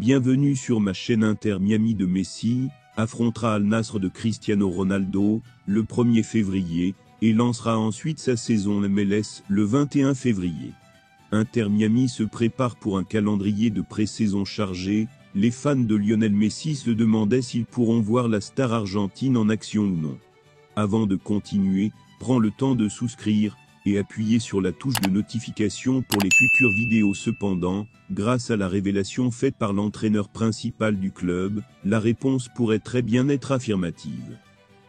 Bienvenue sur ma chaîne Inter Miami de Messi, affrontera Al Nassr de Cristiano Ronaldo, le 1er février, et lancera ensuite sa saison MLS le 21 février. Inter Miami se prépare pour un calendrier de pré-saison chargé, les fans de Lionel Messi se demandaient s'ils pourront voir la star argentine en action ou non. Avant de continuer, prends le temps de souscrire, et appuyez sur la touche de notification pour les futures vidéos. Cependant, grâce à la révélation faite par l'entraîneur principal du club, la réponse pourrait très bien être affirmative.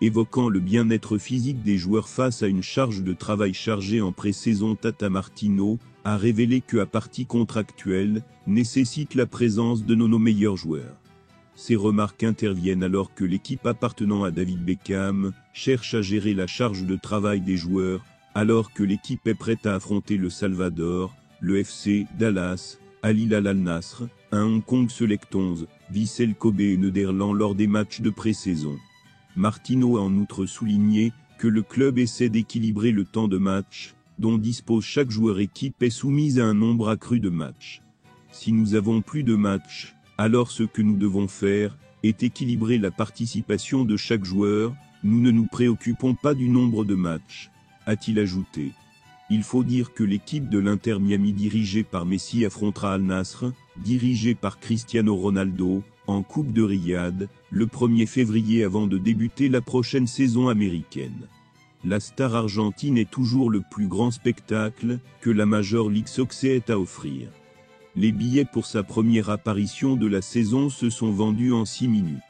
Évoquant le bien-être physique des joueurs face à une charge de travail chargée en pré-saison, Tata Martino a révélé que la partie contractuelle nécessite la présence de nos meilleurs joueurs. Ces remarques interviennent alors que l'équipe appartenant à David Beckham cherche à gérer la charge de travail des joueurs, alors que l'équipe est prête à affronter le Salvador, le FC Dallas, Al Hilal Al Nassr, un Hong Kong Select 11, Vissel Kobe et Nederland lors des matchs de pré-saison. Martino a en outre souligné que le club essaie d'équilibrer le temps de match, dont dispose chaque joueur. Équipe est soumise à un nombre accru de matchs. Si nous avons plus de matchs, alors ce que nous devons faire est équilibrer la participation de chaque joueur, nous ne nous préoccupons pas du nombre de matchs, a-t-il ajouté. Il faut dire que l'équipe de l'Inter Miami dirigée par Messi affrontera Al Nassr, dirigée par Cristiano Ronaldo, en Coupe de Riyad, le 1er février avant de débuter la prochaine saison américaine. La star argentine est toujours le plus grand spectacle que la Major League Soccer ait à offrir. Les billets pour sa première apparition de la saison se sont vendus en 6 minutes.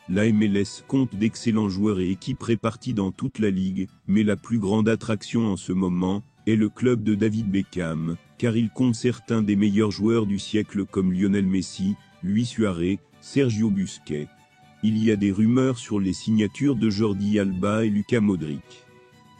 La MLS compte d'excellents joueurs et équipes répartis dans toute la ligue, mais la plus grande attraction en ce moment est le club de David Beckham, car il compte certains des meilleurs joueurs du siècle comme Lionel Messi, Luis Suarez, Sergio Busquets. Il y a des rumeurs sur les signatures de Jordi Alba et Luka Modric.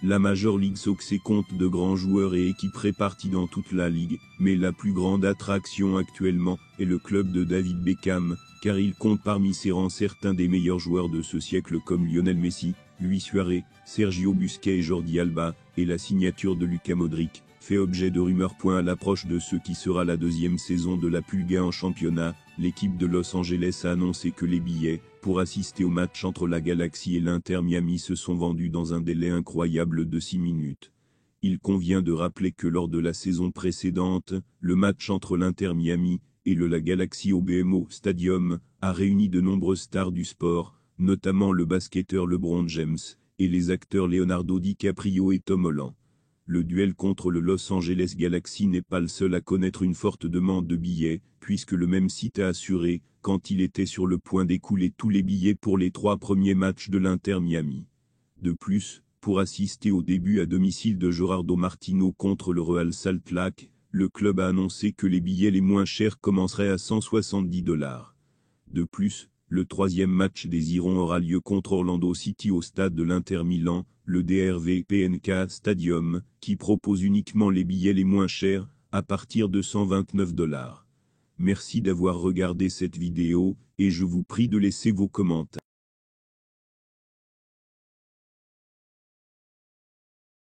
La Major League Soccer compte de grands joueurs et équipes répartis dans toute la ligue, mais la plus grande attraction actuellement est le club de David Beckham, car il compte parmi ses rangs certains des meilleurs joueurs de ce siècle comme Lionel Messi, Luis Suarez, Sergio Busquets et Jordi Alba, et la signature de Luka Modric fait objet de rumeurs. À l'approche de ce qui sera la deuxième saison de la Pulga en championnat, l'équipe de Los Angeles a annoncé que les billets pour assister au match entre la Galaxy et l'Inter Miami se sont vendus dans un délai incroyable de 6 minutes. Il convient de rappeler que lors de la saison précédente, le match entre l'Inter Miami et la Galaxy au BMO Stadium a réuni de nombreuses stars du sport, notamment le basketteur LeBron James et les acteurs Leonardo DiCaprio et Tom Holland. Le duel contre le Los Angeles Galaxy n'est pas le seul à connaître une forte demande de billets, puisque le même site a assuré, quand il était sur le point d'écouler tous les billets pour les 3 premiers matchs de l'Inter Miami. De plus, pour assister au début à domicile de Gerardo Martino contre le Real Salt Lake, le club a annoncé que les billets les moins chers commenceraient à 170 $. De plus, le 3e match des Irons aura lieu contre Orlando City au stade de l'Inter Milan, le DRV PNK Stadium, qui propose uniquement les billets les moins chers, à partir de 129 $. Merci d'avoir regardé cette vidéo, et je vous prie de laisser vos commentaires.